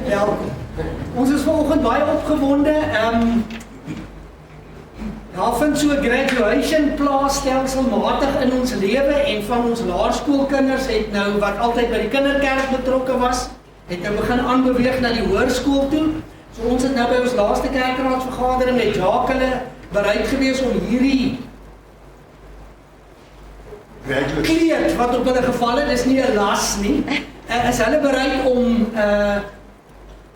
Welkom. Ons is vanoggend baie opgewonde. Daar vind so 'n graduation plaas stelselmatig in ons lewe en van ons laerskoolkinders het nou wat altyd by die kinderkerk betrokke was, het nou begin aanbeweeg na die hoërskool toe. So ons het nou by ons laaste kerkraadsvergadering met Jacques hulle bereid gewees om hierdie kleed wat op hulle geval het, is nie 'n las nie, is hulle bereid om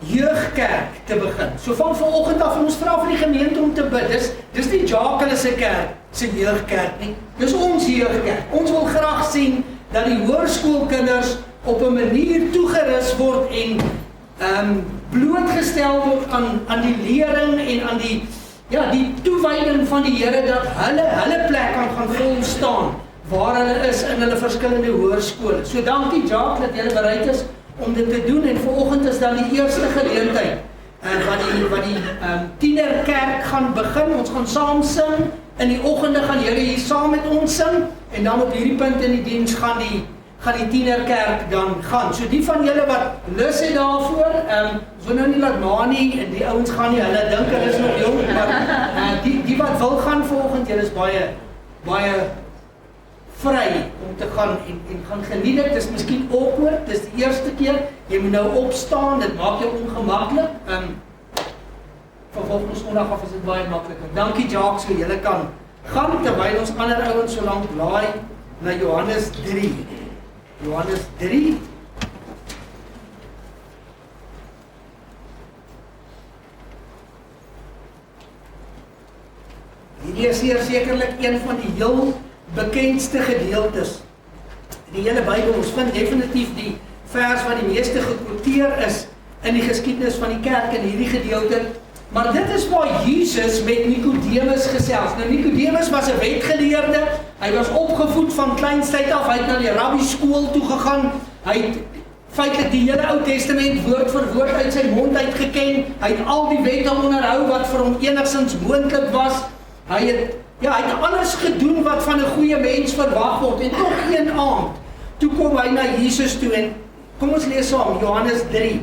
jeugkerk te begin. So van vanoggend af, ons vra vir die gemeente om te bid. Dis nie Jacques hulle se kerk, se jeugkerk nie. Dis ons jeugkerk. Ons wil graag sien dat die hoërskoolkinders op 'n manier toegerus word en blootgestel word aan die lering en aan die toewyding van die Here, dat hulle plek kan gaan vol staan waar hulle is in hulle verskillende hoërskole. So dankie Jacques dat jy bereid is om dit te doen, en vanoggend is dan die eerste geleentheid wat die tienerkerk gaan begin. Ons gaan saam sing, in die oggende gaan julle hier saam met ons sing, en dan op hierdie punt in die diens gaan die tienerkerk dan gaan. So die van julle wat lus het daarvoor, so nou nie laat Mani en die ouens gaan nie, hulle dink hulle is nog jong, maar die wat wil gaan vanoggend, julle is baie vry om te gaan en gaan geniet dit. Dis miskien awkward, dis die eerste keer, jy moet nou opstaan, dit maak jou ongemaklik. Van volgende Sondag af is dit baie makliker. Dankie Jacques, so julle kan gaan, terwyl ons ander ouens so lank laai na Johannes 3. Johannes 3. Hierdie is hier sekerlik een van die heel bekendste gedeeltes in die hele Bybel. Ons vind definitief die vers wat die meeste gekwoteer is in die geskiedenis van die kerk in hierdie gedeelte. Maar dit is waar Jesus met Nicodemus gesels. Nou Nicodemus was 'n wetgeleerde. Hy was opgevoed van kleinstyd af. Hy het na die rabbi skool toe gegaan. Hy het feitelik die hele Ou Testament woord vir woord uit sy mond uit geken. Hy het al die wette onderhou wat vir hom enigstens moontlik was. Hy het alles gedoen wat van 'n goeie mens verwag word. En tog een aand, toe kom hy na Jesus toe en kom ons lees saam Johannes 3.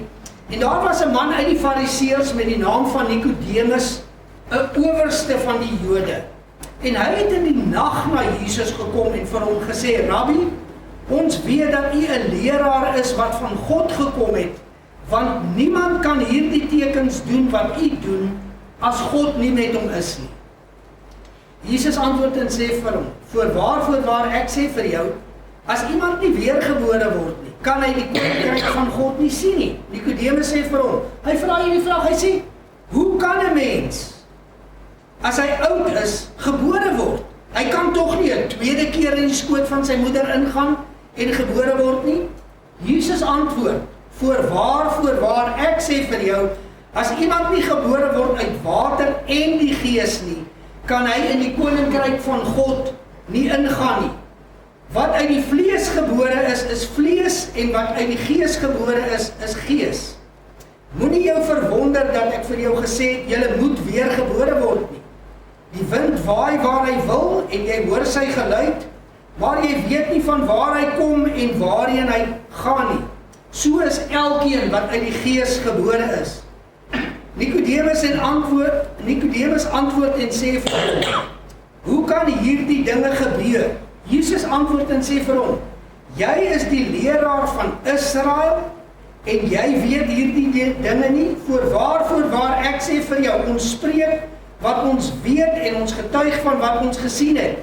En daar was 'n man uit die Fariseërs met die naam van Nicodemus, 'n owerste van die Jode. En hy het in die nag na Jesus gekom en vir hom gesê: "Rabbi, ons weet dat u 'n leraar is wat van God gekom het, want niemand kan hierdie tekens doen wat u doen as God nie met hom is nie." Jesus antwoord en sê vir hom: Voorwaar ek sê vir jou, as iemand nie weergebore word nie, kan hy die koninkryk van God nie sien nie. Nicodemus sê vir hom, hy vra hierdie vraag, hy sê: hoe kan 'n mens, as hy oud is, gebore word? Hy kan tog nie 'n tweede keer in die skoot van sy moeder ingaan en gebore word nie? Jesus antwoord: Voorwaar ek sê vir jou, as iemand nie gebore word uit water en die Gees nie, kan hy in die koninkryk van God nie ingaan nie. Wat uit die vlees gebore is vlees, en wat uit die Gees gebore is gees. Moenie jou verwonder dat ek vir jou gesê het, julle moet weer gebore word nie. Die wind waai waar hy wil, en jy hoor sy geluid, maar jy weet nie van waar hy kom en waarheen hy gaan nie. So is elkeen wat uit die Gees gebore is. Nicodemus antwoord en sê vir hom: hoe kan hierdie dinge gebeur? Jesus antwoord en sê vir hom: jy is die leraar van Israel en jy weet hierdie dinge nie? Voorwaar ek sê vir jou, ons spreek wat ons weet en ons getuig van wat ons gesien het,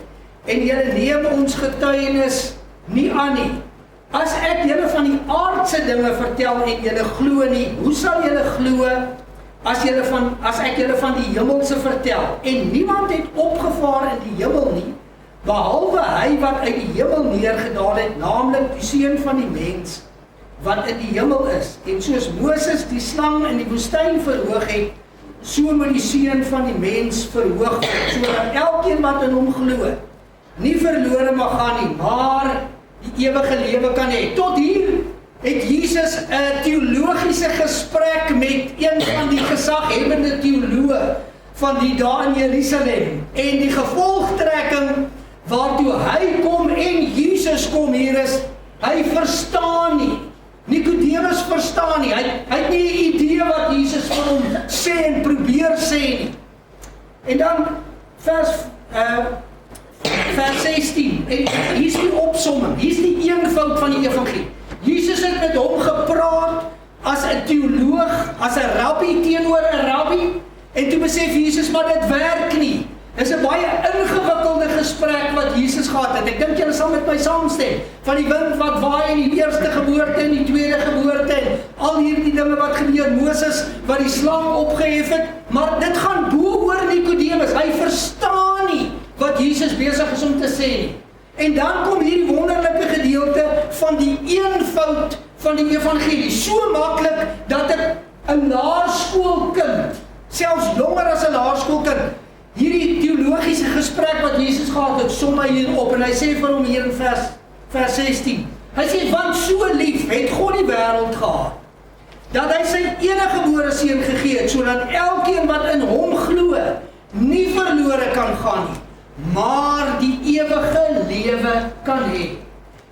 en julle neem ons getuienis nie aan nie. As ek julle van die aardse dinge vertel en julle glo nie, hoe sal julle glo as ek julle van die hemelse vertel? En niemand het opgevaar in die hemel nie, behalwe hy wat uit die hemel neergedaal het, naamlik die Seun van die mens wat in die hemel is. En soos Moses die slang in die woestyn verhoog het, so moet die Seun van die mens verhoog word, sodat elkeen wat in hom glo nie verlore mag gaan nie, maar die ewige lewe kan hê. Tot hier het Jesus 'n teologiese gesprek met een van die gezaghebbende teoloë van die dae in Jerusalem, en die gevolgtrekking waartoe hy kom en Jesus kom hier is, hy verstaan nie. Nicodemus verstaan nie. Hy het nie 'n idee wat Jesus vir hom sê en probeer sê nie. En dan vers 16, en hier is die opsomming, hier is die eenvoud van die evangelie. Jesus het met hom gepraat as 'n teoloog, as 'n rabbi teenoor 'n rabbi, en toe besef Jesus, maar dit werk nie. Dis 'n baie ingewikkelde gesprek wat Jesus gehad het. Ek dink julle sal met my saamstem, van die wind wat waai in die eerste geboorte en die tweede geboorte, en al hierdie dinge wat gebeur, Moses wat die slang opgehef het, maar dit gaan bo oor Nikodemus, hy verstaan nie wat Jesus besig is om te sê nie. En dan kom hierdie wonderlike gedeelte van die eenvoud van die evangelie, so maklik dat 'n laerskoolkind, selfs jonger as 'n laerskoolkind, hierdie teologiese gesprek wat Jesus gehad het, som hy hier op, en hy sê vir hom hier in vers 16, hy sê, want so lief het God die wêreld gehad, dat hy sy eniggebore seun gegee het, sodat elkeen wat in hom glo, nie verlore kan gaan nie, maar die ewige lewe kan hê.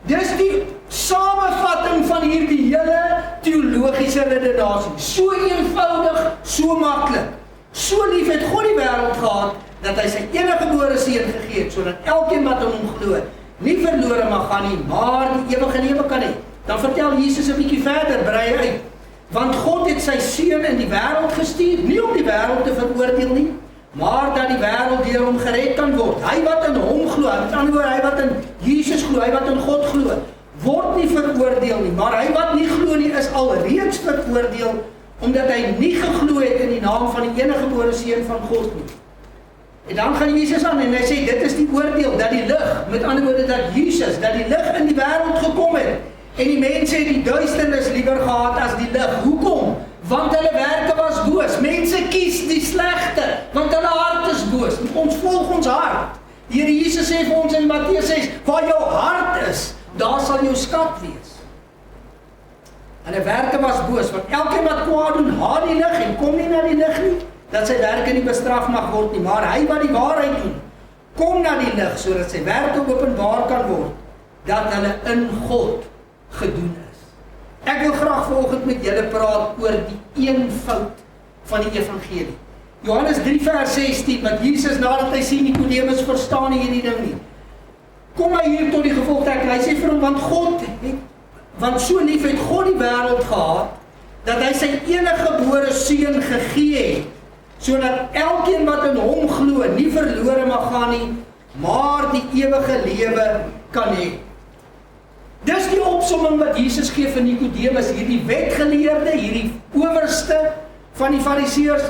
Dis die samevatting van hierdie hele teologiese redenasie. So eenvoudig, so maklik. So lief het God die wêreld gehad, dat hy sy eniggebore seun gegee het, sodat elkeen wat in hom glo, nie verlore mag gaan nie, maar die ewige lewe kan hê. Dan vertel Jesus 'n bietjie verder, brei uit. Want God het sy seun in die wêreld gestuur, nie om die wêreld te veroordeel nie, maar dat die wêreld deur hom gered kan word. Hy wat in hom glo, met ander woorde, hy wat in Jesus glo, hy wat in God glo, word nie veroordeel nie, maar hy wat nie glo nie, is alreeds veroordeel, omdat hy nie geglo het in die naam van die eniggebore seun van God nie. En dan gaan Jesus aan en hy sê, dit is die oordeel, dat die lig, met ander woorde, dat Jesus, dat die lig in die wêreld gekom het, en die mense het die duisternis liewer gehad as die lig. Hoekom? Want hulle werke was boos. Mense kies die slegte, want hulle hart is boos. Ons volg ons hart. Die Here Jesus sê vir ons in Matteus 6, waar jou hart is, daar sal jou skat wees. Hulle werke was boos, want elkeen wat kwaad doen, haat die lig en kom nie na die lig nie, dat sy werke nie bestraf mag word nie, maar hy wat die waarheid doen, kom na die lig, sodat sy werke openbaar kan word, dat hulle in God gedoen is. Ek wil graag vanoggend met julle praat oor die eenvoud van die evangelie. Johannes 3 vers 16, wat Jesus nadat hy sien Nikodemus verstaan nie hierdie ding nie, kom hy hier tot die gevolgtrekking. Hy sê vir hom, want so lief het God die wêreld gehad, dat hy sy eniggebore seun gegee het, sodat elkeen wat in hom glo, nie verlore mag gaan nie, maar die ewige lewe kan hê. Dis die opsomming wat Jesus gee vir Nikodemus, hierdie wetgeleerde, hierdie owerste van die Fariseërs.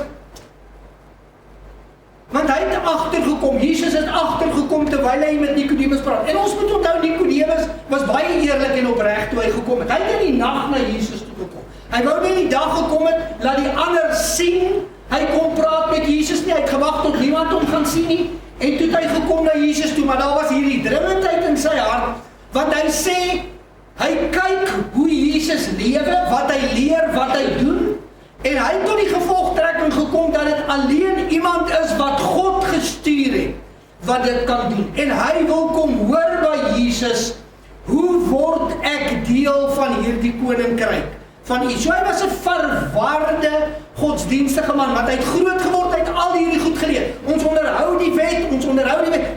Want hy het agtergekom, Jesus het agtergekom terwyl hy met Nikodemus praat. En ons moet onthou, Nikodemus was baie eerlik en opreg toe hy gekom het. Hy het in die nag na Jesus toe gekom. Hy wou nie die dag gekom het, laat die ander sien, hy kom praat met Jesus nie, hy het gewag tot niemand hom gaan sien nie, en toe het hy gekom na Jesus toe, maar daar was hierdie dringendheid in sy hart, want hy sê, hy kyk hoe Jesus lewe, wat hy leer, wat hy doen, en hy het tot die gevolgtrekking gekom, dat dit alleen iemand is wat God gestuur het, wat dit kan doen, en hy wil kom hoor by Jesus, hoe word ek deel van hierdie koninkryk van U? So hy was 'n verwarde godsdienstige man, want hy het groot geword, hy het al hierdie goed geleer. Ons onderhou die wet,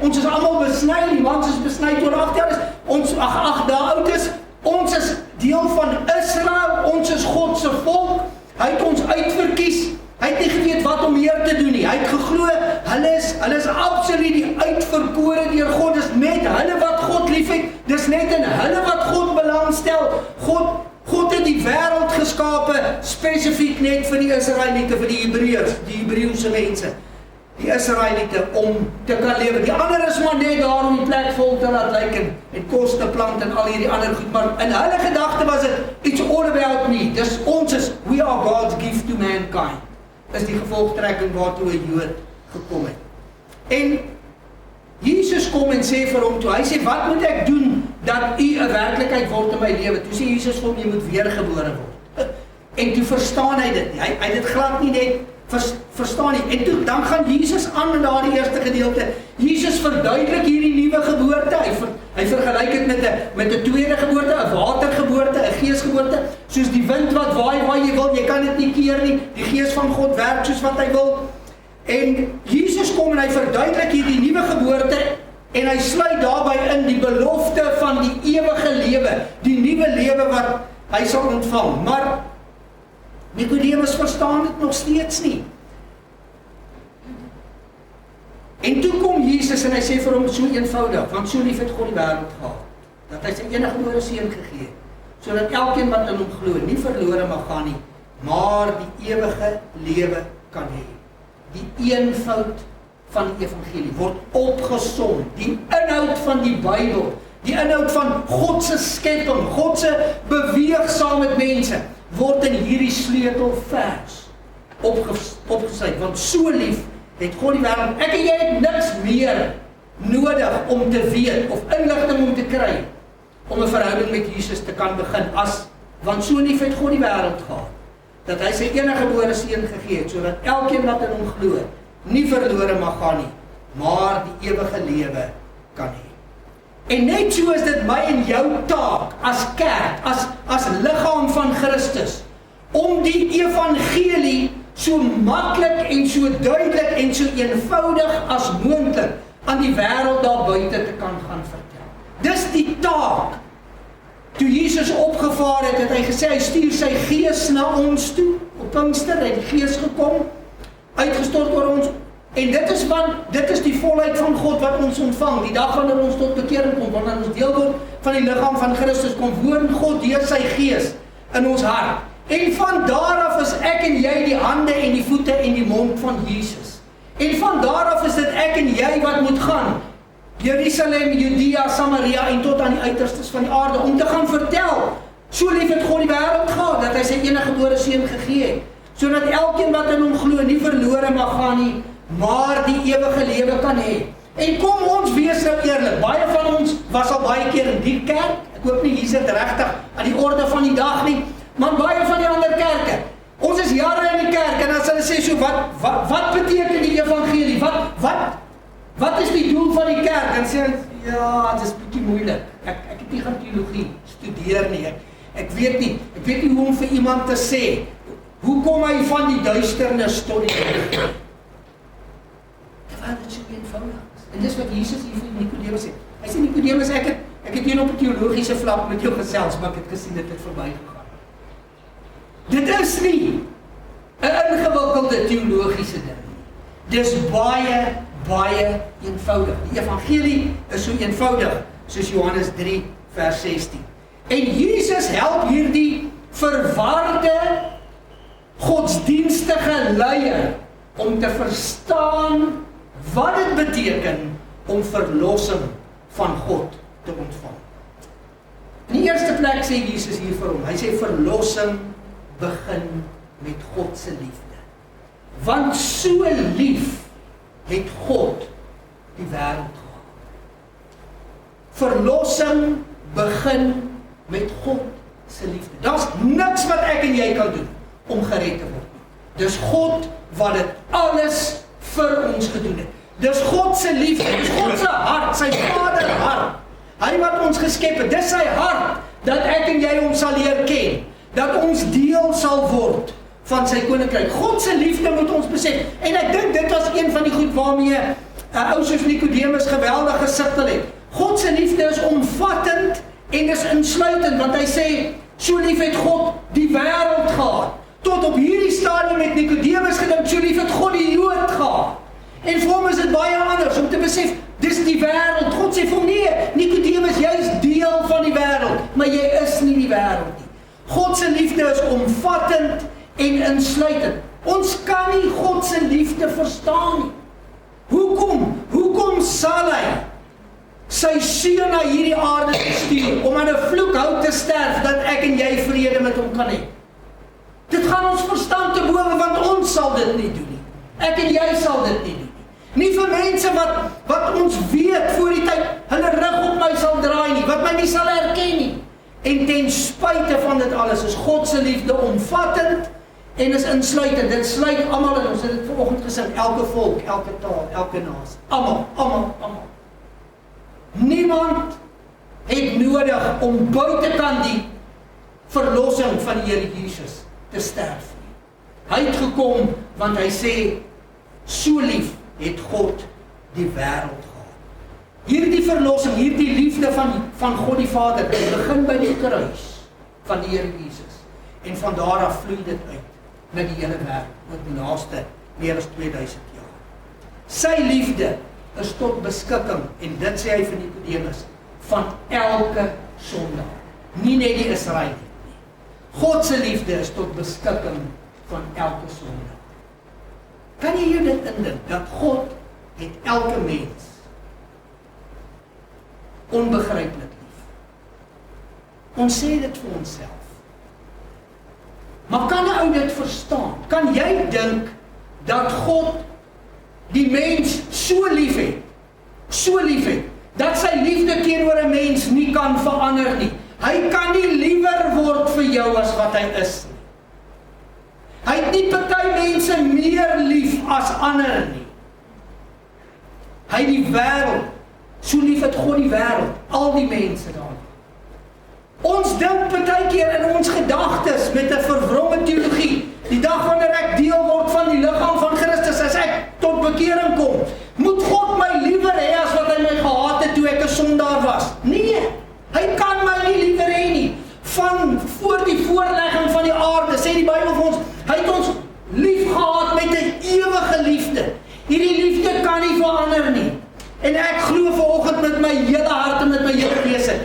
ons is almal besny, die mans is besny tot 8 jaar is, ons 8 dae oud is, ons is deel van Israel, ons is God se volk, hy het ons uitverkies, hy het nie geweet wat om meer te doen nie, hy het geglo, hulle is absoluut die uitverkore deur God, dis net hulle wat God lief het, dis net in hulle wat God belangstel, God het die wêreld geskape, spesifiek net vir die Israeliete, vir die Hebreërs, die Hebreëse mense, die Israeliete, om te kan lewe. Die ander is maar net daar om die plek vol te laat lyk en kos te plant en al hierdie ander goed, maar in hulle gedagte was dit, it's all about me, dis ons is, we are God's gift to mankind, is die gevolgtrekking waartoe 'n Jood gekom het. En Jesus kom en sê vir hom toe, hy sê, wat moet ek doen, dat U 'n werklikheid word in my lewe? Toe sê Jesus vir hom, jy moet weergebore word. En toe verstaan hy dit nie, hy het dit glad nie net verstaan nie, en toe, dan gaan Jesus aan in daardie eerste gedeelte, Jesus verduidelik hierdie nuwe geboorte, hy vergelyk dit met 'n tweede geboorte, 'n watergeboorte, 'n geesgeboorte, soos die wind wat waai waar jy wil, jy kan dit nie keer nie, die gees van God werk soos wat hy wil, en Jesus kom en hy verduidelik hier die nuwe geboorte, en hy sluit daarby in die belofte van die ewige lewe, die nuwe lewe wat hy sal ontvang, maar Nicodemus verstaan dit nog steeds nie. En toe kom Jesus en hy sê vir hom so eenvoudig, want so lief het God die wêreld gehad, dat hy sy eniggebore seun gegee het, sodat elkeen wat in hom glo nie verlore mag gaan nie, maar die ewige lewe kan hê. Die eenvoud van die evangelie word opgesom, die inhoud van die Bybel, die inhoud van God se skepping, God se beweeg saam met mense, word in hierdie sleutelvers opgesluit, want so lief het God die wêreld. Ek en jy het niks meer nodig om te weet, of inligting om te kry, om 'n verhouding met Jesus te kan begin, want so lief het God die wêreld gehad, dat hy sy eniggebore seun gegee het, sodat elkeen wat in hom glo, nie verlore mag gaan nie, maar die ewige lewe kan hê. En net so is dit my en jou taak, as kerk, as liggaam van Christus, om die evangelie so maklik en so duidelik en so eenvoudig as moontlik aan die wêreld daar buite te kan gaan vertel. Dis die taak. Toe Jesus opgevaar het, het hy gesê, hy stuur sy gees na ons toe, op Pinkster het die gees gekom, uitgestort oor ons, en dit is die volheid van God wat ons ontvang, die dag wanneer ons tot bekering kom, wanneer ons deel word van die liggaam van Christus, kom woon God deur sy gees in ons hart. En van daaraf is ek en jy die hande en die voete en die mond van Jesus. En van daaraf is dit ek en jy wat moet gaan, Jerusalem, Judea, Samaria en tot aan die uiterstes van die aarde, om te gaan vertel, so lief het God die wêreld gehad, dat hy sy eniggebore seun gegee het, sodat elkeen wat in hom glo nie verlore mag gaan nie, maar die ewige lewe kan hê. En kom ons wees nou eerlik, baie van ons was al baie keer in die kerk, ek hoop nie hier sit regtig aan die orde van die dag nie, maar baie van die ander kerke, ons is jare in die kerk, en as hulle sê so, wat beteken die evangelie, wat is die doel van die kerk, en sê, ja, het is bietjie moeilik, ek het nie gaan teologie studeer nie, ek weet nie hoe om vir iemand te sê, hoe kom hy van die duisternis tot die lig? Terwyl dit so eenvoudig is, en dis wat Jesus hier vir Nicodemus sê, hy sê, Nicodemus, ek het hier op 'n teologiese vlak met jou gesels, maar ek het gesien dit het verby gegaan. Dit is nie 'n ingewikkelde teologiese ding nie. Dis baie eenvoudig. Die evangelie is so eenvoudig, soos Johannes 3 vers 16. En Jesus help hierdie verwarde, godsdienstige leier om te verstaan wat dit beteken om verlossing van God te ontvang. In die eerste plek sê Jesus hier vir hom, hy sê verlossing begin met God se liefde. Want so lief het God die wêreld gehad. Verlossing begin met God se liefde. Daar's niks wat ek en jy kan doen om gered te word. Dis God wat dit alles vir ons gedoen het. Dis God se liefde, dis God se hart, sy Vader hart. Hy wat ons geskep het, dis sy hart, dat ek en jy hom sal leer ken, dat ons deel sal word van sy koninkryk. God se liefde moet ons besef, en ek dink dit was een van die goed waarmee ou soos Nicodemus geweldig gesukkel het. God se liefde is omvattend en is insluitend, want hy sê, so lief het God die wêreld gehad. Tot op hierdie stadium het Nicodemus gedink, so lief het God die Jood gehad. En vir hom is dit baie anders, om te besef, dis die wêreld. God sê vir hom, nee, Nicodemus, jy is deel van die wêreld, maar jy is nie die wêreld nie. God se liefde is omvattend en insluitend. Ons kan nie God se liefde verstaan nie. Hoekom sal hy sy seun na hierdie aarde stuur, om aan 'n vloekhout te sterf, dat ek en jy vrede met hom kan hê? Dit gaan ons verstand te bowe, want ons sal dit nie doen nie. Ek en jy sal dit nie doen nie. Nie vir mense wat ons weet voor die tyd, hulle rug op my sal draai nie, wat my nie sal herken nie. En ten spyte van dit alles is God se liefde omvattend en is insluitend. Dit sluit almal in. Ons het dit vanoggend gesing, elke volk, elke taal, elke nasie. Almal. Niemand het nodig om buitekant die verlossing van die Here Jesus te sterf nie. Hy het gekom want hy sê, so lief het God die wêreld gehad. Hierdie verlossing, hierdie liefde van God die Vader, dit begin by die kruis van die Here Jesus. En van daar af vloei dit uit na die hele wêreld, oor die laaste meer as 2000 jaar. Sy liefde is tot beskikking, en dit sê hy vir Nicodemus, van elke sondaar. Nie net die Israeliet nie. God se liefde is tot beskikking van elke sondaar. Kan jy jou dit indink, dat God het elke mens onbegryplik lief? Ons sê dit vir onsself. Maar kan 'n ou dit verstaan? Kan jy dink dat God die mens so lief het, dat sy liefde teenoor 'n mens nie kan verander nie? Hy kan nie liewer word vir jou as wat hy is nie. Hy het nie party mense meer lief as ander nie. Hy het die wêreld, so lief het God die wêreld, al die mense daar. Ons dink partykeer in ons gedagtes met 'n verwronge teologie, die dag wanneer ek deel word van die liggaam van Christus, as ek tot bekering kom, moet God my liewer hê as wat hy my gehaat het toe ek 'n sondaar was. Nee, hy kan my nie liewer hê nie. Van voor die voorlegging van die aarde, sê die Bybel vir ons, hy het ons lief gehad met 'n ewige liefde. Hierdie liefde kan nie verander nie. En ek glo vanoggend met my hele hart en met my hele wese,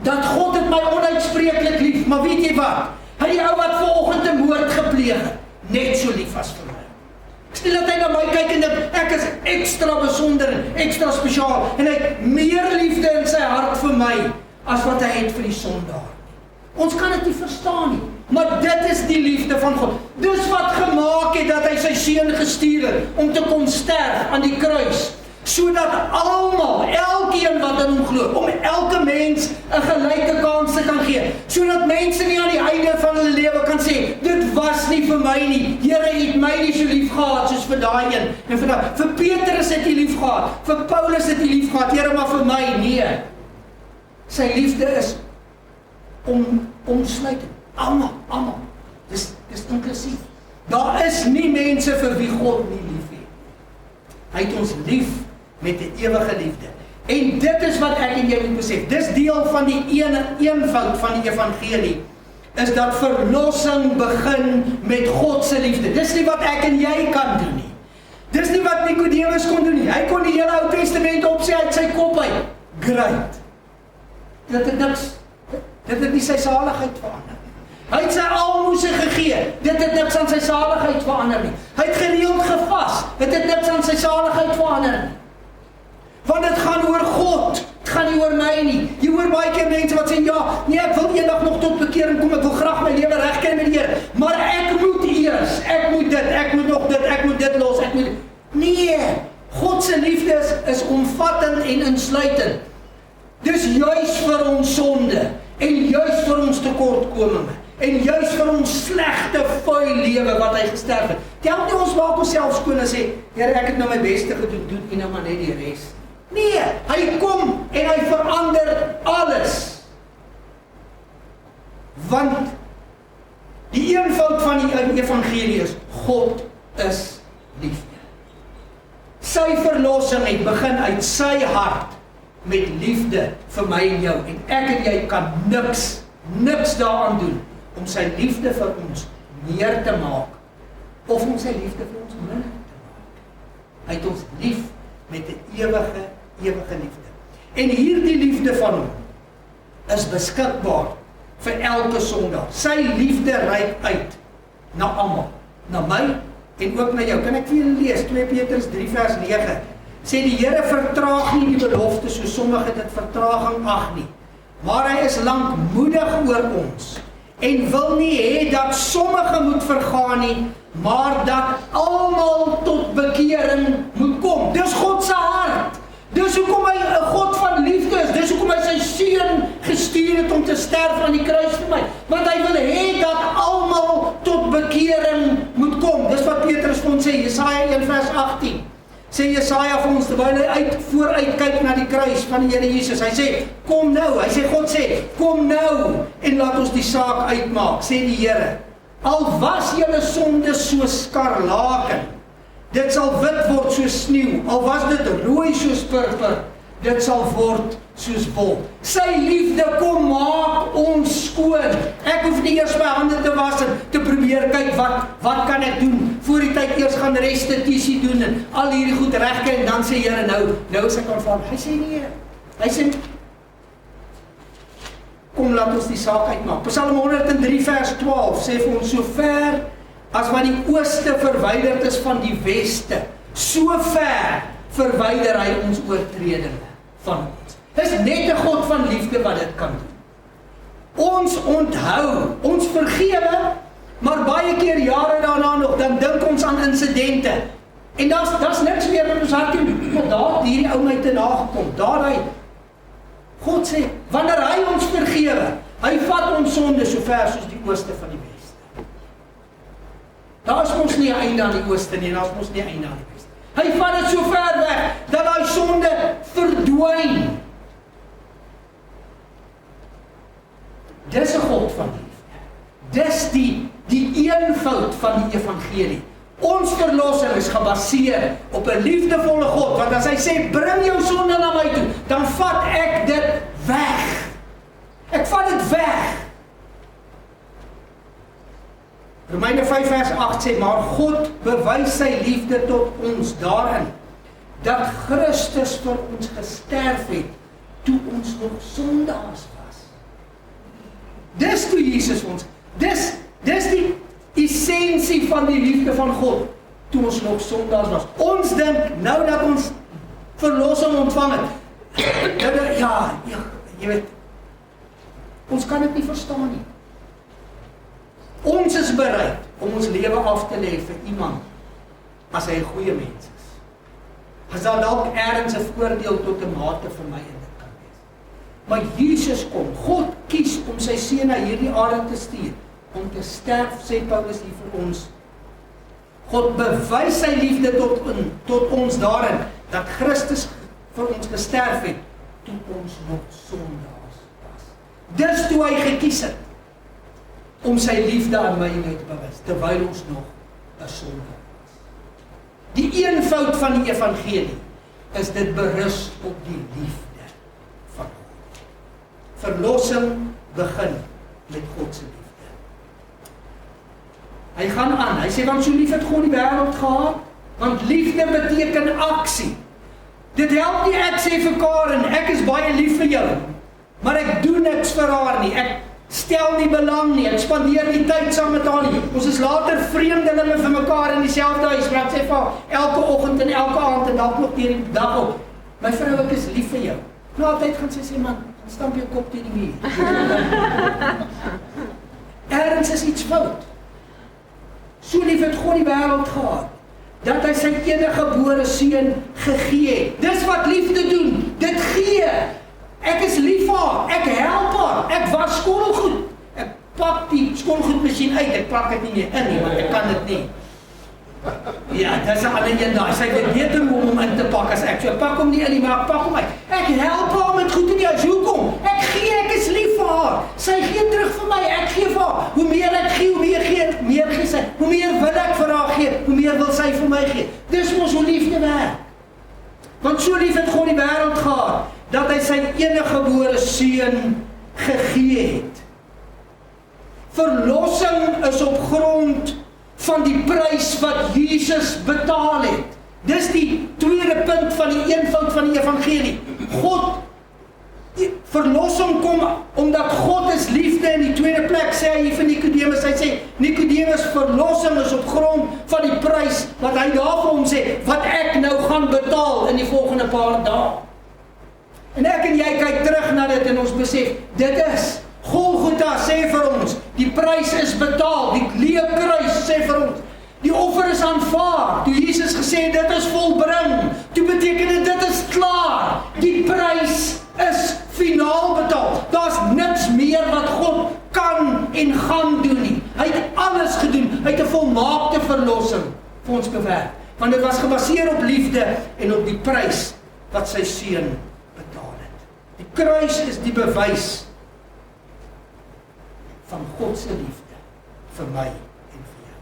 dat God het my onuitspreeklik lief, maar weet jy wat? Hy die ou wat vanoggend 'n moord gepleeg het, net so lief as vir my. Ek stel dat hy na my kyk en dat ek is ekstra besonder en ekstra spesiaal, en hy het meer liefde in sy hart vir my, as wat hy het vir die sondaar. Ons kan dit nie verstaan nie, maar dit is die liefde van God. Dis wat gemaak het dat hy sy seun gestuur het, om te kom sterf aan die kruis, sodat almal, elkeen wat in hom glo, om elke mens 'n gelyke kans te kan gee, sodat mense nie aan die einde van hulle lewe kan sê, dit was nie vir my nie, Here het my nie so lief gehad soos vir daai een, en vir Petrus het hy lief gehad, vir Paulus het hy lief gehad, Here, maar vir my, nee. Sy liefde is omsluitend, almal, dis inklusief. Daar is nie mense vir wie God nie lief het. Hy het ons lief met 'n ewige liefde. En dit is wat ek en jy moet besef. Dis deel van die eenvoud van die evangelie, is dat verlossing begin met God se liefde. Dis nie wat ek en jy kan doen nie. Dis nie wat Nicodemus kon doen nie. Hy kon die hele Ou Testament opsê uit sy kop uit. Great. Dit het nie sy saligheid verander nie. Hy het sy almoses gegee, dit het niks aan sy saligheid verander nie. Hy het gereeld gevas, dit het niks aan sy saligheid verander nie. Want dit gaan oor God, dit gaan nie oor my nie. Jy hoor baie keer mense wat sê, ja, nee, ek wil eendag nog tot bekering kom, ek wil graag my lewe regkry met die Here, maar ek moet eers, ek moet dit, ek moet nog dit, ek moet dit los, ek moet... Nee, God se liefde is omvattend en insluitend. Dis juis vir ons sonde, en juis vir ons tekortkominge, en juis vir ons slegte, vuil lewe wat hy gesterf het. Tel nie ons maak ons self skoon en sê, Here, ek het nou my beste gedoen, doen U nou maar net die res. Nee, hy kom en hy verander alles. Want die eenvoud van die evangelie is, God is liefde. Sy verlossing het begin uit sy hart, met liefde vir my en jou, en ek en jy kan niks daaraan doen, om sy liefde vir ons meer te maak, of om sy liefde vir ons minder te maak. Hy het ons lief met 'n ewige liefde. En hierdie liefde van hom is beskikbaar vir elke sondaar. Sy liefde reik uit na almal, na my en ook na jou. Kan ek vir julle lees 2 Petrus 3 vers 9? Sê die Here vertraag nie die belofte soos sommige dit vertraging ag nie, maar hy is lankmoedig oor ons en wil nie hê dat sommige moet vergaan nie, maar dat almal tot bekering moet kom. Dis God se hart. Dis hoekom hy 'n God van liefde is. Dis hoekom hy sy seun gestuur het om te sterf aan die kruis vir my. Want hy wil hê dat almal tot bekering moet kom. Dis wat Petrus vir ons sê, Jesaja 1 vers 18. Sê Jesaja vir ons, terwyl hy vooruit kyk na die kruis van die Here Jesus, hy sê, kom nou, hy sê, God sê, kom nou, en laat ons die saak uitmaak, sê die Here. Al was julle sonde soos skarlaken, dit sal wit word soos sneeu, al was dit rooi soos purper, dit sal word soos wol. Sy liefde kom maak ons skoon. Ek hoef nie eers my hande te was en te probeer kyk wat kan ek doen, voor die tyd eers gaan restituisie doen en al hierdie goed regkry en dan sê Here nou is ek aanvaar. Hy sê nee. Hy sê kom laat ons die saak uitmaak. Psalm 103 vers 12 sê vir ons, so ver as wat die ooste verwyderd is van die weste, so ver verwyder hy ons oortredinge van ons. Dis net 'n God van liefde wat dit kan doen. Ons onthou, ons vergewe, maar baie keer jare daarna nog, dan dink ons aan insidente. En daar's niks meer in ons hart nie. Maar daar hierdie ou my te nagekom. Daar hy God sê, wanneer hy ons vergewe, hy vat ons sonde so ver soos die ooste van die weste. Daar is ons nie 'n einde aan die ooste nie, daar is ons nie 'n einde aan die weste. Hy vat dit so ver weg, dat hy sonde verdwyn. Dis 'n God van liefde. Dis die eenvoud van die evangelie. Ons verlossing is gebaseer op 'n liefdevolle God, want as hy sê, bring jou sonde na my toe, dan vat ek dit weg. Ek vat dit weg. Romeine 5 vers 8 sê, maar God bewys sy liefde tot ons daarin, dat Christus vir ons gesterf het, toe ons nog sondaars was. Dis toe Jesus ons, dis die essensie van die liefde van God, toe ons nog sondaars was. Ons dink, nou dat ons verlossing ontvang het, ja, jy weet, ons kan dit nie verstaan nie. Ons is bereid om ons lewe af te lê vir iemand, as hy 'n goeie mens is. As daar dalk ergens 'n voordeel tot 'n mate vir my in dit kan wees. Maar Jesus kom, God kies om sy seun na hierdie aarde te stuur, om te sterf, sê Paulus hier vir ons. God bewys sy liefde tot ons daarin, dat Christus vir ons gesterf het, toe ons nog sondaars was. Dis toe hy gekies het, om sy liefde aan my en jou te bewys, terwyl ons nog 'n sondaar was. Die eenvoud van die evangelie, is dit berus op die liefde van God. Verlossing begin met God se liefde. Hy gaan aan, hy sê, want so lief het God die wêreld gehad, want liefde beteken aksie. Dit help nie ek sê vir Karen, ek is baie lief vir jou, maar ek doen niks vir haar nie, ek stel nie belang nie, ek spandeer nie tyd saam met haar nie. Ons is later vreemdelinge vir mekaar in dieselfde huis, maar ek sê vir elke oggend en elke aand en dalk nog deur die dag op, my vrou, ek is lief vir jou. Nou altyd gaan sy sê, man, stamp jou kop teen die muur. Ergens is iets fout. So lief het God die wêreld gehad, dat hy sy eniggebore seun gegee het. Dis wat liefde doen, dit gee. Ek is lief vir haar, ek help haar, ek was skottelgoed. Ek pak die skottelgoedmasjien uit, ek plak dit nie meer in nie, want ek kan dit nie. Ja, dis 'n ander een daar, sy weet beter hoe om in te pak as ek. So ek pak hom nie in nie, maar ek pak hom uit. Ek help haar met goed in die huis, hoekom? Ek is lief vir haar. Sy gee terug vir my, ek gee vir haar. Hoe meer ek gee, hoe meer gee sy. Hoe meer wil ek vir haar gee, hoe meer wil sy vir my gee. Dis mos hoe liefde werk. Want so lief het God die wêreld gehad, dat hy sy eniggebore seun gegee het. Verlossing is op grond van die prys wat Jesus betaal het. Dis die tweede punt van die eenvoud van die evangelie. Verlossing kom omdat God is liefde. In die tweede plek sê hy vir Nicodemus, hy sê, Nicodemus, verlossing is op grond van die prys wat hy daar vir hom sê, wat ek nou gaan betaal in die volgende paar dae. En ek en jy kyk terug na dit en ons besef, dit is Golgotha sê vir ons, die prys is betaal, die leë kruis sê vir ons, die offer is aanvaar. Toe Jesus gesê, dit is volbring, toe beteken dit is klaar, die prys is finaal betaal. Daar's niks meer wat God kan en gaan doen nie. Hy het alles gedoen, hy het 'n volmaakte verlossing vir ons bewerk. Want dit was gebaseer op liefde en op die prys wat sy seun betaal het. Die kruis is die bewys van God se liefde vir my en vir jou.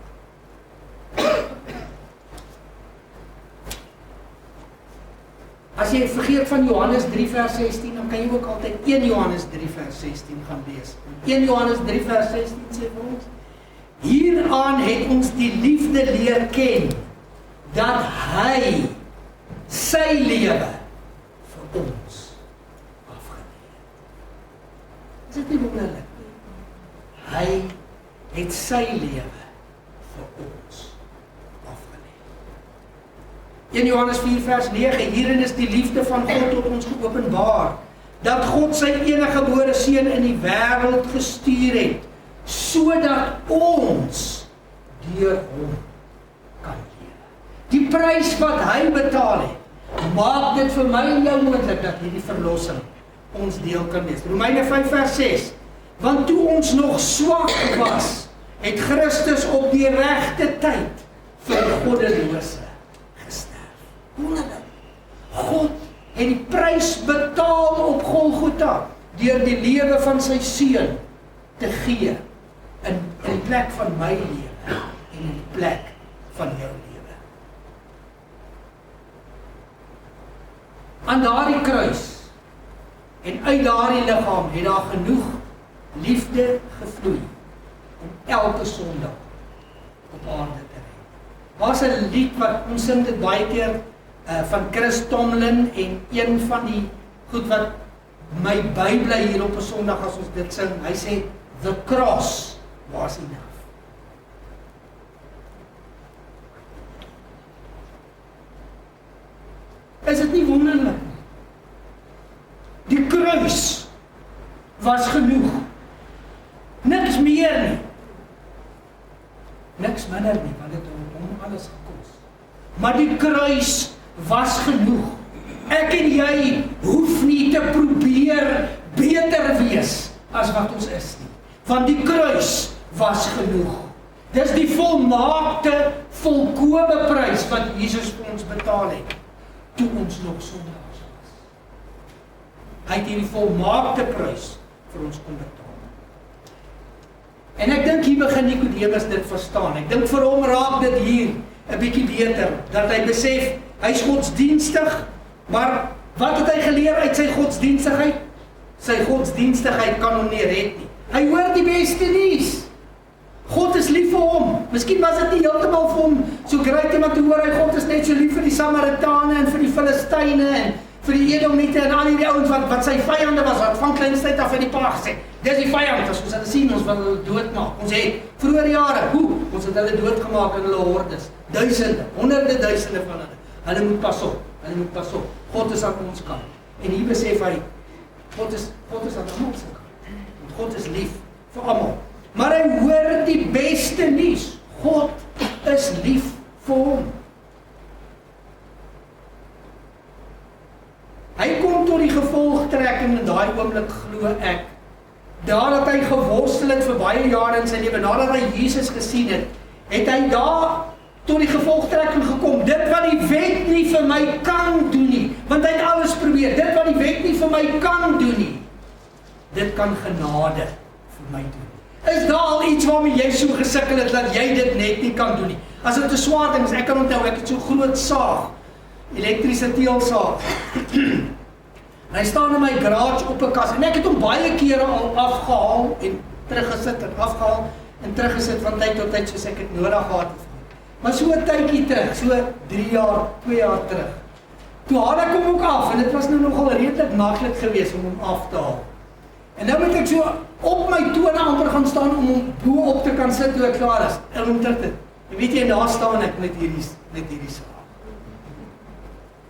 As jy vergeet van Johannes 3 vers 16, dan kan jy ook altyd 1 Johannes 3 vers 16 gaan lees. 1 Johannes 3 vers 16 sê vir ons, hieraan het ons die liefde leer ken, dat hy sy lewe vir ons afgelê het. Is dit nie wonderlik? Hy het sy lewe vir ons afgelê. 1 Johannes 4 vers 9, hierin is die liefde van God tot ons geopenbaar, dat God sy enige gebore seun in die wêreld gestuur het, sodat ons deur hom kan lewe. Die prys wat hy betaal het, maak dit vir my en jou moontlik dat hierdie verlossing ons deel kan wees. Romeine 5 vers 6, want toe ons nog swak was, het Christus op die regte tyd vir die goddelose gesterf. Wonderlik. God het die prys betaal op Golgotha deur die lewe van sy seun te gee in die plek van my lewe en in die plek van jou lewe. Aan daardie kruis en uit daardie liggaam het daar genoeg liefde gevloei om elke sondag op aarde te red. Was 'n lied wat ons sing dit baie keer van Chris Tomlin, en een van die goed wat my bybly hier op 'n Sondag as ons dit sing, hy sê the cross was enough. Is dit nie wonderlik? Die kruis was genoeg. Niks meer nie. Niks minder nie, want dit het hom alles gekos. Maar die kruis was genoeg. Ek en jy hoef nie te probeer beter wees as wat ons is nie. Want die kruis was genoeg. Dis die volmaakte, volkome prys wat Jesus vir ons betaal het, toe ons nog sondaars was. Hy het hierdie volmaakte prys vir ons kom betaal. En ek dink hier begin Nikodemus dit verstaan. Ek dink vir hom raak dit hier 'n bietjie beter, dat hy besef, hy is godsdienstig, maar wat het hy geleer uit sy godsdienstigheid? Sy godsdienstigheid kan hom nie red nie. Hy hoor die beste nuus. God is lief vir hom. Miskien was dit nie heeltemal vir hom so great om te hoor, God is net so lief vir die Samaritane en vir die Filistyne en vir die Edomite en al die ouens wat sy vyande was, wat van kleinstyd af in die pa gesê, dis die vyand, as ons hulle sien, ons wil hulle doodmaak. Ons het vroeër jare, ons het hulle doodgemaak in hulle hordes, duisende, honderde duisende van hulle. Hulle moet pas op, God is aan ons kant. En hier besef hy, God is aan ons kant. Want God is lief vir almal. Maar hy hoor die beste nuus, God is lief vir hom. Hy kom tot die gevolgtrekking in daai oomblik, glo ek, nadat hy geworstel het vir baie jare in sy lewe, nadat hy Jesus gesien het, het hy daar tot die gevolgtrekking gekom, dit wat die wet nie vir my kan doen nie, want hy het alles probeer, dit wat die wet nie vir my kan doen nie, dit kan genade vir my doen. Is daar al iets waarmee jy so gesukkel het, dat jy dit net nie kan doen nie? As dit 'n swaar ding is, ek kan onthou, ek het so groot saag, elektriese teelsaag, en hy staan in my garage op 'n kas, en ek het hom baie kere al afgehaal, en teruggesit, en afgehaal, en teruggesit van tyd tot tyd, soos ek het nodig gehad het. Maar so 'n tydjie terug, so 3 jaar, 2 jaar terug, toe haal ek hom ook af, en dit was nou nogal redelik maklik geweest om hom af te haal. En nou moet ek so op my tone amper gaan staan om hom bo op te kan sit toe ek klaar is. En om dit, weet jy, en daar staan ek met hierdie saak.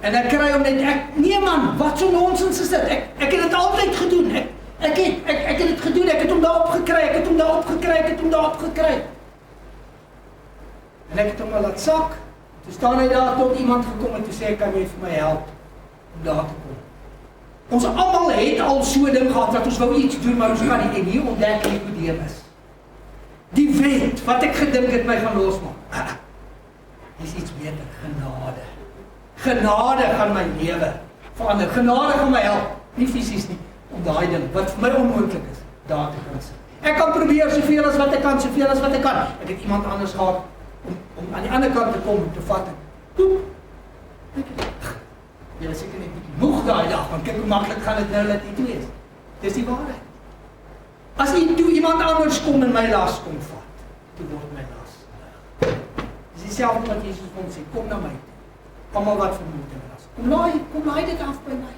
En ek kry hom net, nee man, wat so nonsens is dit? Ek het dit altyd gedoen. Ek het dit gedoen, ek het hom daar opgekry, ek het hom daar opgekry. En ek het hom al laat sak. Toe staan hy daar tot iemand gekom en toe sê, kan jy vir my help om daar te kom? Ons almal het al so ding gehad, dat ons wou iets doen, maar ons kan nie, en hier ontdek Nikodemus. Die wet, wat ek gedink het my gaan losmaak. Dis iets beter, genade. Genade gaan my lewe verander. Genade gaan my help, nie fisies nie, om daai ding wat vir my onmoontlik is, daar te kan sit. Ek kan probeer soveel as wat ek kan, soveel as wat ek kan. Ek het iemand anders gehad om aan die ander kant te kom, te vat en poep. Jy is seker net bietjie moeg daai dag, want kyk hoe maklik gaan dit nou dat jy toe is. Dis die waarheid. As iemand anders kom en my las kom vat, toe word my las. Dis dieselfde wat Jesus kon sê, kom na my toe. Almal wat vermoed en las. Kom laai dit af by my.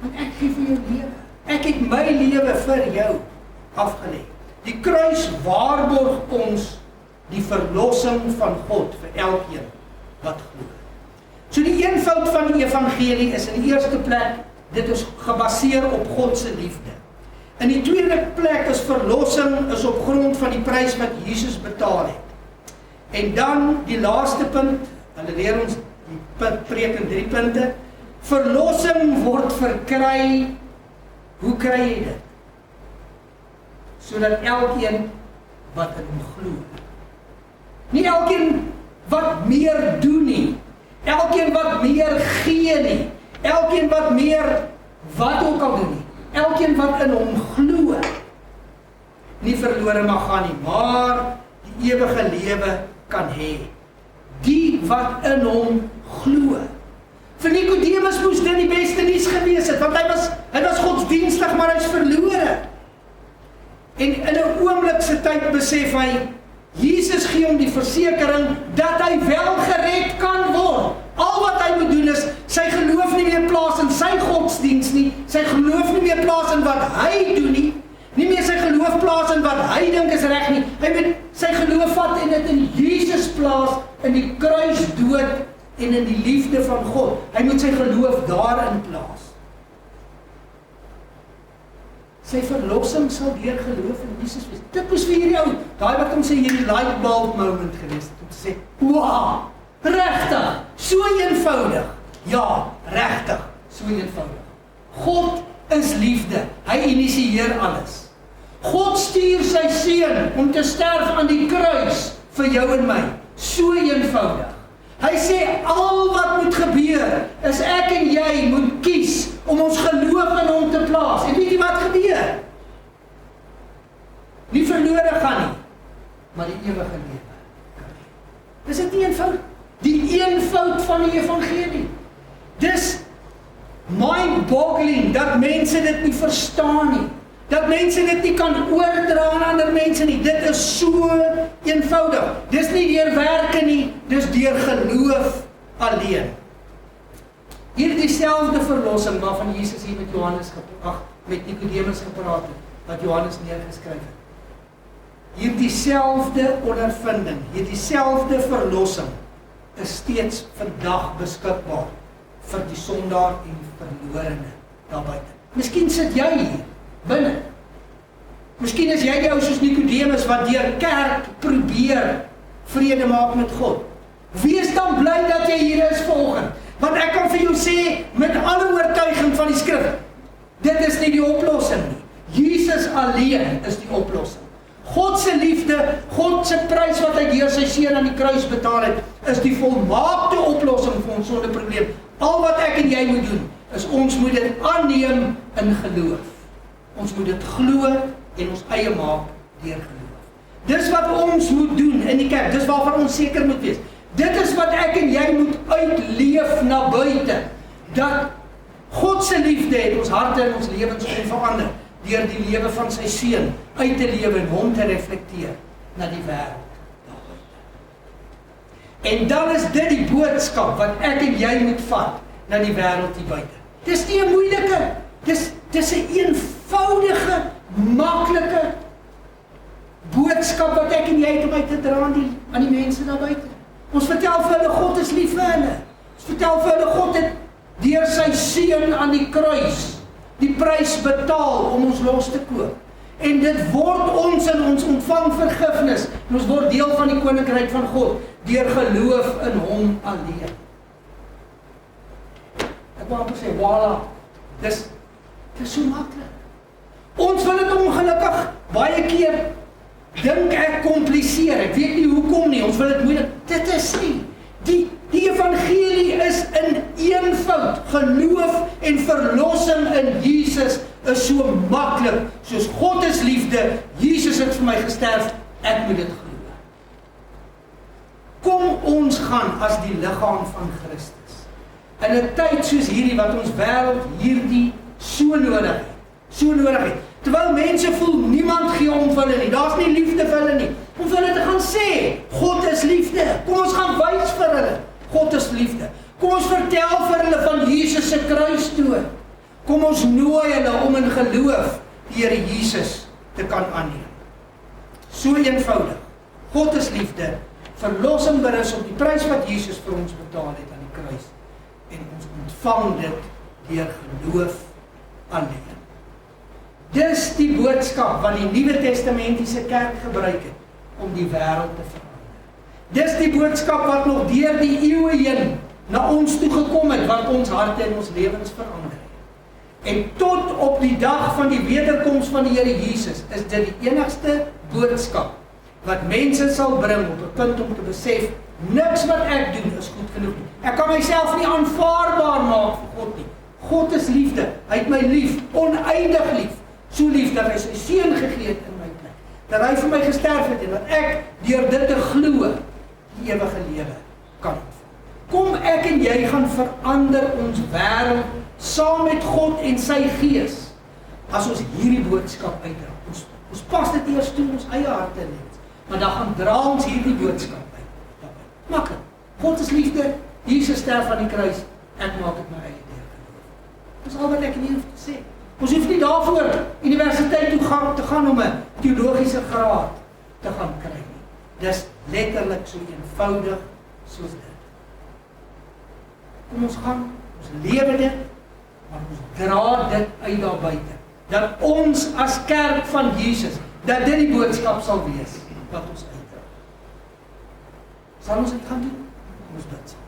Want ek gee vir jou lewe. Ek het my lewe vir jou afgelê. Die kruis waarborg ons die verlossing van God vir elkeen wat glo. So die eenvoud van die evangelie is in die eerste plek, dit is gebaseer op God se liefde. In die tweede plek is verlossing is op grond van die prys wat Jesus betaal het. En dan die laaste punt, hulle leer ons die preek in 3 punte, verlossing word verkry. Hoe kry jy dit? Sodat elkeen wat in hom glo. Nie elkeen wat meer doen nie, elkeen wat meer gee nie, elkeen wat meer wat ook al doen nie, elkeen wat in hom glo, nie verlore mag gaan nie, maar die ewige lewe kan hê. Die wat in hom glo. Vir Nicodemus moes dit die beste nuus gewees het, want hy was godsdienstig, maar hy's verlore. En in 'n oomblik se tyd besef hy, Jesus gee hom die versekering dat hy wel gered kan word. Al wat hy moet doen is, sy geloof nie meer plaas in sy godsdienst nie, sy geloof nie meer plaas in wat hy doen nie, nie meer sy geloof plaas in wat hy dink is reg nie, hy moet sy geloof vat en dit in Jesus plaas, in die kruisdood en in die liefde van God. Hy moet sy geloof daarin plaas. Sy verlossing sal deur geloof in Jesus wees. Dit moes vir hierdie ou, daai wat hom sê hierdie light bulb moment gewees het, om te sê, wow, regtig, so eenvoudig. Ja, regtig, so eenvoudig. God is liefde, hy initieer alles. God stuur sy seun om te sterf aan die kruis vir jou en my, so eenvoudig. Hy sê, al wat moet gebeur, is ek en jy moet kies om ons geloof in hom te plaas. En weet jy wat gebeur? Nie verlore gaan nie, maar die ewige lewe. Dis dit nie eenvoud? Die eenvoud van die evangelie. Dis mind-boggling, dat mense dit nie verstaan nie. Dat mense dit nie kan oordra aan ander mense nie. Dit is so eenvoudig. Dis nie deur werke nie, dis deur geloof alleen. Hier dieselfde verlossing waarvan Jesus hier met Nicodemus gepraat het, wat Johannes neergeskryf het. Hier dieselfde ondervinding, hier dieselfde verlossing is steeds vandag beskikbaar vir die sondaar en verlorene daar buite. Miskien sit jy hier binne. Miskien is jy ou soos Nicodemus wat deur kerk probeer vrede maak met God. Wees dan bly dat jy hier is vanoggend. Want ek kan vir jou sê, met alle oortuiging van die skrif, dit is nie die oplossing nie. Jesus alleen is die oplossing. God se liefde, God se prys wat hy deur sy seun aan die kruis betaal het, is die volmaakte oplossing vir ons sondeprobleem. Al wat ek en jy moet doen, is ons moet dit aanneem in geloof. Ons moet dit glo en ons eie maak deur geloof. Dis wat ons moet doen in die kerk, dis waarvan ons seker moet wees. Dit is wat ek en jy moet uitleef na buite. Dat God se liefde het ons harte en ons lewens kon verander, deur die lewe van sy seun uit te lewe en hom te reflekteer na die wêreld daar buite. En dan is dit die boodskap wat ek en jy moet vat na die wêreld hier buite. Dis nie 'n moeilike, dis 'n eenvoudige, maklike boodskap wat ek en jy het om uit te dra aan die mense daar buite. Ons vertel vir hulle, God is lief vir hulle. Ons vertel vir hulle, God het deur sy seun aan die kruis die prys betaal om ons los te koop. En dit word ons en ons ontvang vergifnis. En ons word deel van die koninkryk van God deur geloof in hom alleen. Ek wou sê, voilà, dis so maklik. Ons wil dit ongelukkig baie keer dink ek kompliseer. Ek weet nie hoekom nie. Ons wil dit moeilik. Dit is nie. Die evangelie is in eenvoud. Geloof en verlossing in Jesus is so maklik, soos God is liefde, Jesus het vir my gesterf, ek moet dit glo. Kom ons gaan as die liggaam van Christus. In 'n tyd soos hierdie, wat ons wêreld hierdie so nodig het. Terwyl mense voel, niemand gee om vir hulle nie, daar's nie liefde vir hulle nie, om vir hulle te gaan sê, God is liefde. Kom ons gaan wys vir hulle, God is liefde. Kom ons vertel vir hulle van Jesus se kruisdood. Kom ons nooi hulle om in geloof die Here Jesus te kan aanneem. So eenvoudig. God is liefde. Verlossing berus op die prys wat Jesus vir ons betaal het aan die kruis. En ons ontvang dit deur geloof alleen. Dis die boodskap wat die Nuwe Testamentiese kerk gebruik het om die wêreld te verander. Dis die boodskap wat nog deur die eeue heen na ons toe gekom het, wat ons harte en ons lewens verander het. En tot op die dag van die wederkoms van die Here Jesus is dit die enigste boodskap wat mense sal bring op 'n punt om te besef, niks wat ek doen is goed genoeg nie. Ek kan myself nie aanvaarbaar maak vir God nie. God is liefde. Hy het my lief, oneindig lief. So lief dat hy sy seun gegee het in my plek. Dat hy vir my gesterf het en dat ek deur dit te glo die ewige lewe kan ontvang. Kom ek en jy gaan verander ons wêreld saam met God en sy Gees as ons hierdie boodskap uitdra. Ons pas dit eers toe in ons eie harte in, maar dan gaan dra ons hierdie boodskap uit. Maklik. God is liefde, Jesus sterf aan die kruis, ek maak dit my eie deur geloof. Dis al wat ek hier hoef te sê. Ons hoef nie daarvoor universiteit toe te gaan om 'n teologiese graad te gaan kry nie. Dis letterlik so eenvoudig soos dit. Kom ons gaan, ons lewe dit, maar ons dra dit uit daar buite. Dat ons as kerk van Jesus, dat dit die boodskap sal wees wat ons uitdra. Sal ons dit gaan doen? Ons bid saam.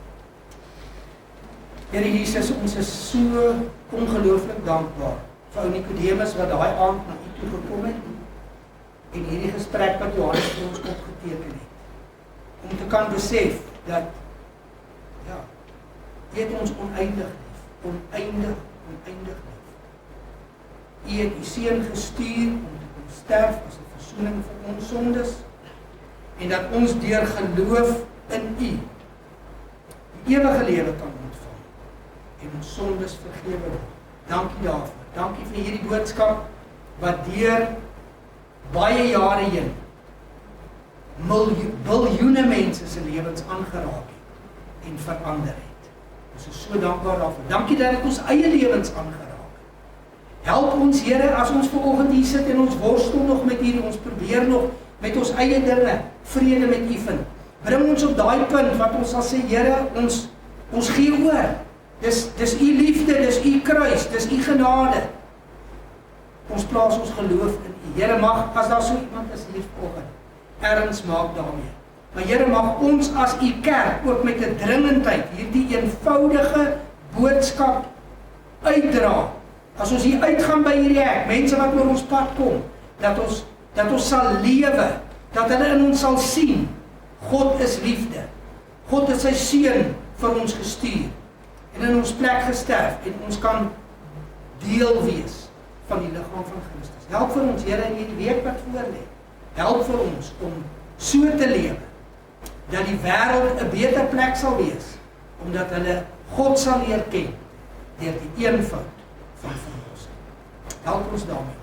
Here Jesus, ons is so ongelooflik dankbaar vir ou Nikodemus wat daai aand na U toe gekom het en hierdie gesprek wat Johannes vir ons opgeteken het. Om te kan besef dat U het ons oneindig lief, oneindig lief. U het U seun gestuur om te kom sterf as 'n verzoening vir ons sondes en dat ons deur geloof in U die ewige lewe kan ontvang en ons sondes vergewe word. Dankie daarvoor. Dankie vir hierdie boodskap wat deur baie jare heen biljoene mense se lewens aangeraak het en verander het. Ons is so dankbaar daarvoor. Dankie dat dit ons eie lewens aangeraak het. Help ons, Here, as ons vanoggend hier sit en ons worstel nog met hierdie, ons probeer nog met ons eie dinge vrede met U vind. Bring ons op daai punt wat ons sal sê, Here, ons gee oor. Dis U liefde, dis U kruis, dis U genade. Ons plaas ons geloof in U. Here, mag, as daar so iemand is hier vanoggend, erns maak daarmee. Maar Here, mag ons as U kerk ook met 'n dringendheid hierdie eenvoudige boodskap uitdra. As ons hier uitgaan by hierdie hek, mense wat oor ons pad kom, dat ons sal lewe, dat hulle in ons sal sien, God is liefde. God het sy seun vir ons gestuur en in ons plek gesterf en ons kan deel wees van die liggaam van Christus. Help vir ons, Here, in hierdie week wat voor lê. Help vir ons om so te lewe dat die wêreld 'n beter plek sal wees, omdat hulle God sal leer ken deur die eenvoud van verlossing. Help ons daarmee.